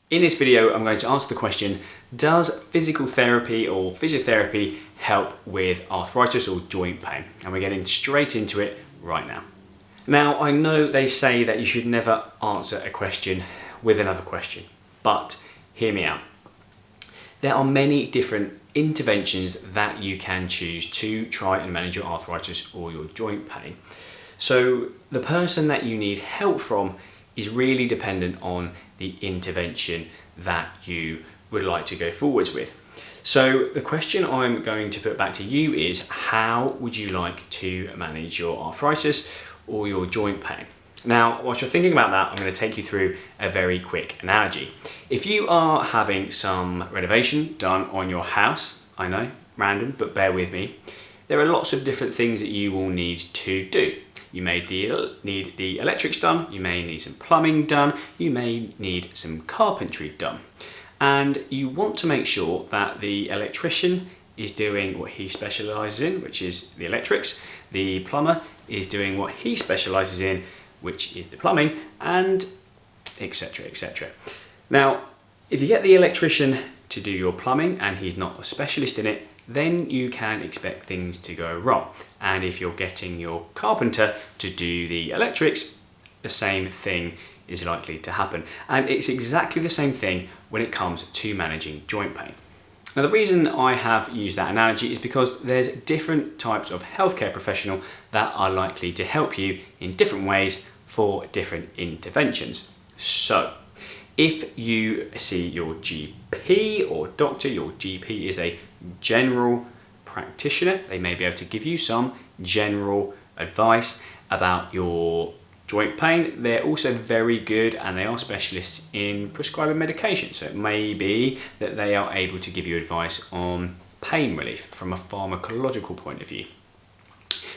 In this video, I'm going to answer the question, does physical therapy or physiotherapy help with arthritis or joint pain? And we're getting straight into it right now. Now, I know they say that you should never answer a question with another question, but hear me out. There are many different interventions that you can choose to try and manage your arthritis or your joint pain. So the person that you need help from is really dependent on the intervention that you would like to go forwards with. So the question I'm going to put back to you is, how would you like to manage your arthritis or your joint pain? Now, whilst you're thinking about that, I'm going to take you through a very quick analogy. If you are having some renovation done on your house, I know, random, but bear with me, there are lots of different things that you will need to do. You may need the electrics done, you may need some plumbing done, you may need some carpentry done. And you want to make sure that the electrician is doing what he specialises in, which is the electrics, the plumber is doing what he specialises in, which is the plumbing, and etc, etc. Now, if you get the electrician to do your plumbing and he's not a specialist in it, then you can expect things to go wrong. And if you're getting your carpenter to do the electrics, the same thing is likely to happen. And it's exactly the same thing when it comes to managing joint pain. Now, the reason I have used that analogy is because there's different types of healthcare professional that are likely to help you in different ways for different interventions. So, if you see your GP or doctor, your GP is a general practitioner. They may be able to give you some general advice about your joint pain. They're also very good and they are specialists in prescribing medication. So it may be that they are able to give you advice on pain relief from a pharmacological point of view.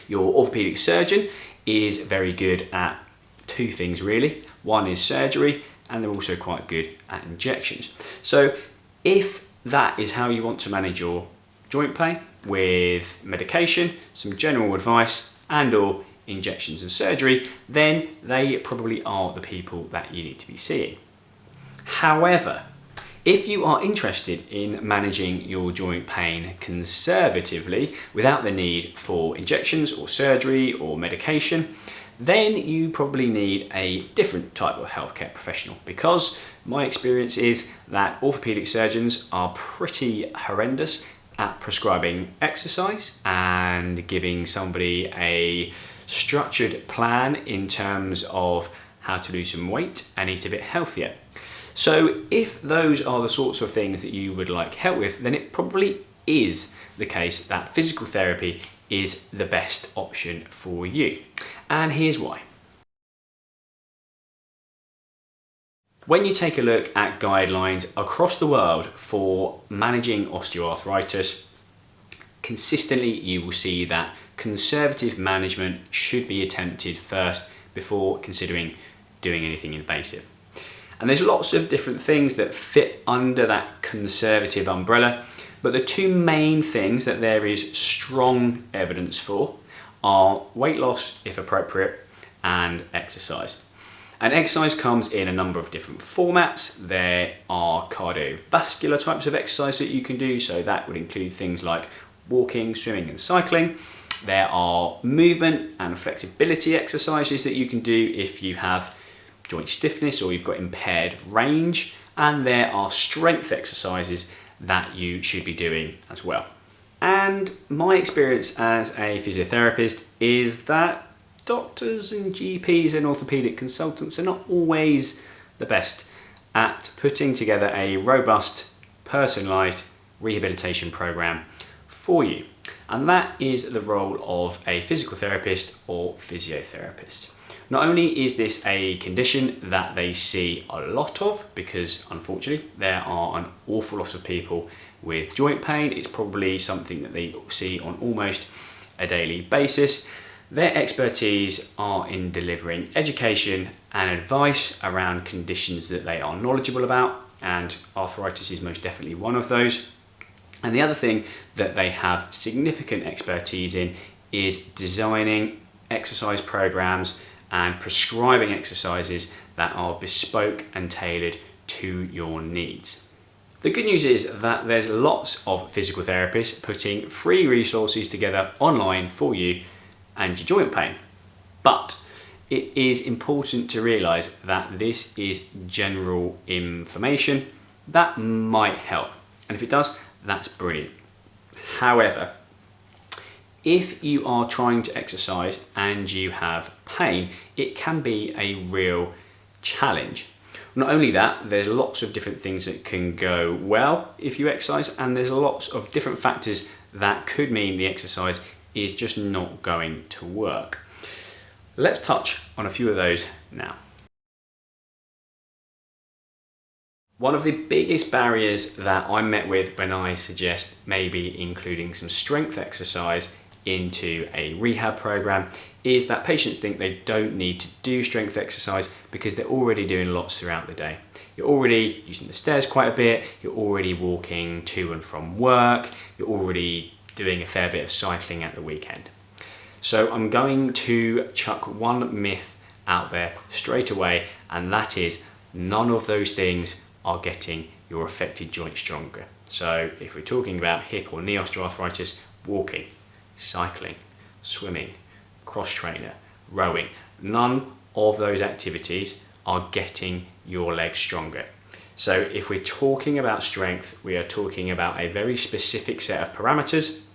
Your orthopedic surgeon is very good at two things really. One is surgery, and they're also quite good at injections. So if that is how you want to manage your joint pain, with medication, some general advice, and or injections and surgery, then they probably are the people that you need to be seeing. However, if you are interested in managing your joint pain conservatively without the need for injections or surgery or medication, then you probably need a different type of healthcare professional, because my experience is that orthopedic surgeons are pretty horrendous at prescribing exercise and giving somebody a structured plan in terms of how to lose some weight and eat a bit healthier. So if those are the sorts of things that you would like help with, then it probably is the case that physical therapy is the best option for you. And here's why. When you take a look at guidelines across the world for managing osteoarthritis, consistently you will see that conservative management should be attempted first before considering doing anything invasive. And there's lots of different things that fit under that conservative umbrella, but the two main things that there is strong evidence for are weight loss, if appropriate, and exercise. And exercise comes in a number of different formats. There are cardiovascular types of exercise that you can do, so that would include things like walking, swimming, and cycling. There are movement and flexibility exercises that you can do if you have joint stiffness or you've got impaired range, and there are strength exercises that you should be doing as well. And my experience as a physiotherapist is that doctors and GPs and orthopedic consultants are not always the best at putting together a robust, personalised rehabilitation program for you. And that is the role of a physical therapist or physiotherapist. Not only is this a condition that they see a lot of, because unfortunately there are an awful lot of people with joint pain, it's probably something that they see on almost a daily basis. Their expertise are in delivering education and advice around conditions that they are knowledgeable about, and arthritis is most definitely one of those. And the other thing that they have significant expertise in is designing exercise programs and prescribing exercises that are bespoke and tailored to your needs. The good news is that there's lots of physical therapists putting free resources together online for you and your joint pain. But it is important to realise that this is general information that might help. And if it does, that's brilliant. However, if you are trying to exercise and you have pain, it can be a real challenge. Not only that, there's lots of different things that can go well if you exercise, and there's lots of different factors that could mean the exercise is just not going to work. Let's touch on a few of those now. One of the biggest barriers that I'm met with when I suggest maybe including some strength exercise into a rehab program is that patients think they don't need to do strength exercise because they're already doing lots throughout the day. You're already using the stairs quite a bit, you're already walking to and from work, you're already doing a fair bit of cycling at the weekend. So I'm going to chuck one myth out there straight away, and that is none of those things are getting your affected joint stronger. So if we're talking about hip or knee osteoarthritis, walking, cycling, swimming, cross trainer, rowing, none of those activities are getting your legs stronger. So if we're talking about strength, we are talking about a very specific set of parameters,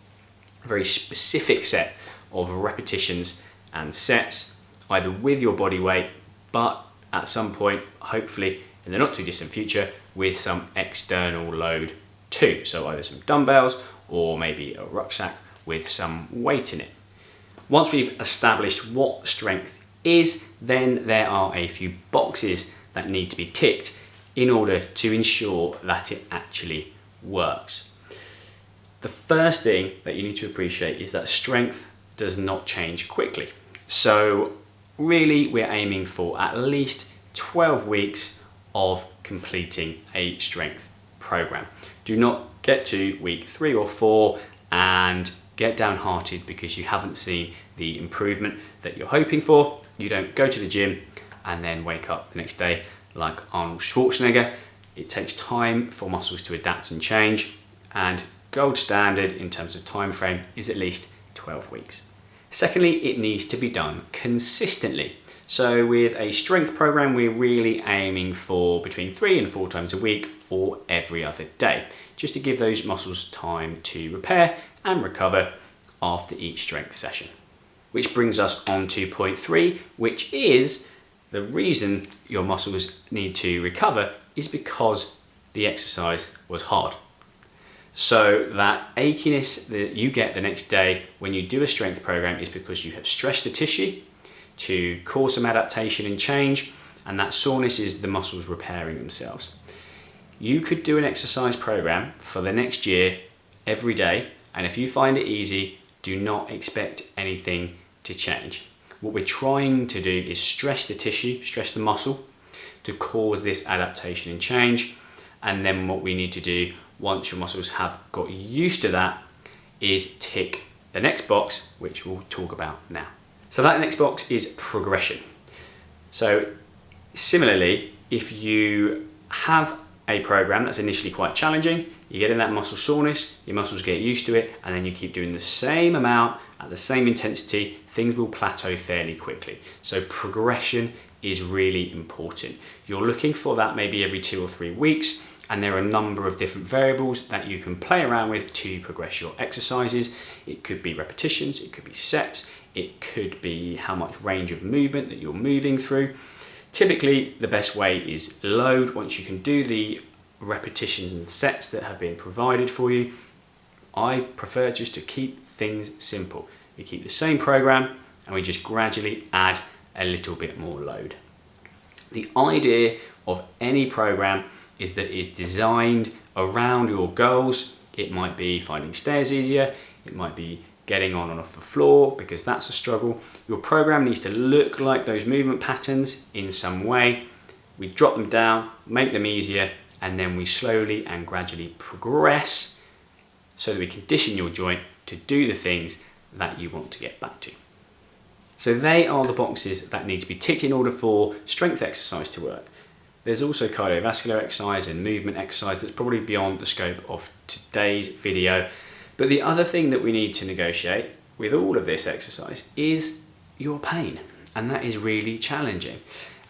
a very specific set of repetitions and sets, either with your body weight, but at some point, hopefully in the not too distant future, with some external load too. So either some dumbbells or maybe a rucksack with some weight in it. Once we've established what strength is, then there are a few boxes that need to be ticked in order to ensure that it actually works. The first thing that you need to appreciate is that strength does not change quickly. So really we're aiming for at least 12 weeks of completing a strength program. Do not get to week 3 or 4 and get downhearted because you haven't seen the improvement that you're hoping for. You don't go to the gym and then wake up the next day like Arnold Schwarzenegger. It takes time for muscles to adapt and change, and gold standard in terms of time frame is at least 12 weeks. Secondly, it needs to be done consistently. So with a strength program, we're really aiming for between 3 and 4 times a week or every other day, just to give those muscles time to repair and recover after each strength session. Which brings us on to point 3, which is the reason your muscles need to recover is because the exercise was hard. So that achiness that you get the next day when you do a strength program is because you have stressed the tissue to cause some adaptation and change, and that soreness is the muscles repairing themselves. You could do an exercise program for the next year every day, and if you find it easy, do not expect anything to change. What we're trying to do is stress the tissue, stress the muscle to cause this adaptation and change, and then what we need to do once your muscles have got used to that is tick the next box, which we'll talk about now. So that next box is progression. So similarly, if you have a program that's initially quite challenging, you get in that muscle soreness, your muscles get used to it, and then you keep doing the same amount at the same intensity, things will plateau fairly quickly. So progression is really important. You're looking for that maybe every 2 or 3 weeks, and there are a number of different variables that you can play around with to progress your exercises. It could be repetitions, it could be sets, it could be how much range of movement that you're moving through. Typically, the best way is load. Once you can do the repetitions and sets that have been provided for you, I prefer just to keep things simple. We keep the same program and we just gradually add a little bit more load. The idea of any program is that it's designed around your goals. It might be finding stairs easier, it might be getting on and off the floor because that's a struggle. Your program needs to look like those movement patterns in some way. We drop them down, make them easier, and then we slowly and gradually progress so that we condition your joint to do the things that you want to get back to. So they are the boxes that need to be ticked in order for strength exercise to work. There's also cardiovascular exercise and movement exercise that's probably beyond the scope of today's video. But the other thing that we need to negotiate with all of this exercise is your pain. And that is really challenging.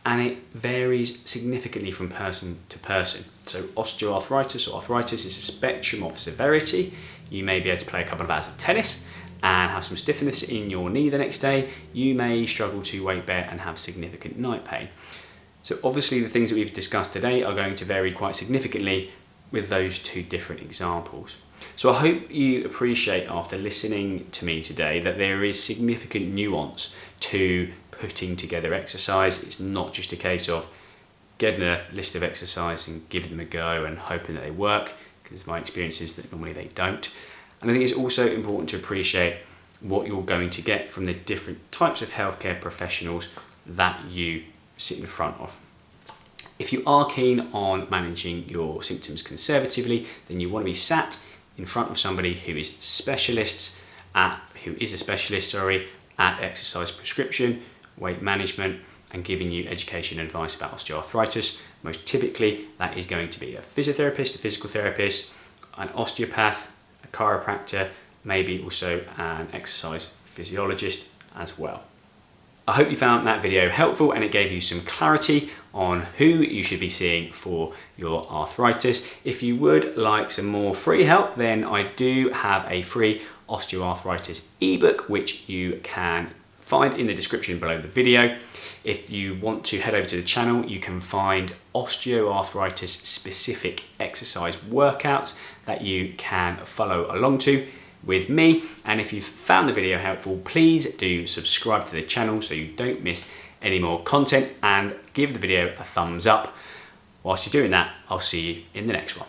And it varies significantly from person to person. So osteoarthritis or arthritis is a spectrum of severity. You may be able to play a couple of hours of tennis and have some stiffness in your knee the next day. You may struggle to weight bear and have significant night pain. So obviously the things that we've discussed today are going to vary quite significantly with those two different examples. So I hope you appreciate after listening to me today that there is significant nuance to putting together exercise. It's not just a case of getting a list of exercise and giving them a go and hoping that they work, because my experience is that normally they don't. And I think it's also important to appreciate what you're going to get from the different types of healthcare professionals that you sit in front of. If you are keen on managing your symptoms conservatively, then you want to be sat in front of somebody who is a specialist at exercise prescription, weight management, and giving you education and advice about osteoarthritis. Most typically, that is going to be a physiotherapist, a physical therapist, an osteopath, a chiropractor, maybe also an exercise physiologist as well. I hope you found that video helpful and it gave you some clarity on who you should be seeing for your arthritis. If you would like some more free help, then I do have a free osteoarthritis ebook which you can find in the description below the video. If you want to head over to the channel, you can find osteoarthritis specific exercise workouts that you can follow along to with me. And if you've found the video helpful, please do subscribe to the channel so you don't miss any more content, and give the video a thumbs up. Whilst you're doing that, I'll see you in the next one.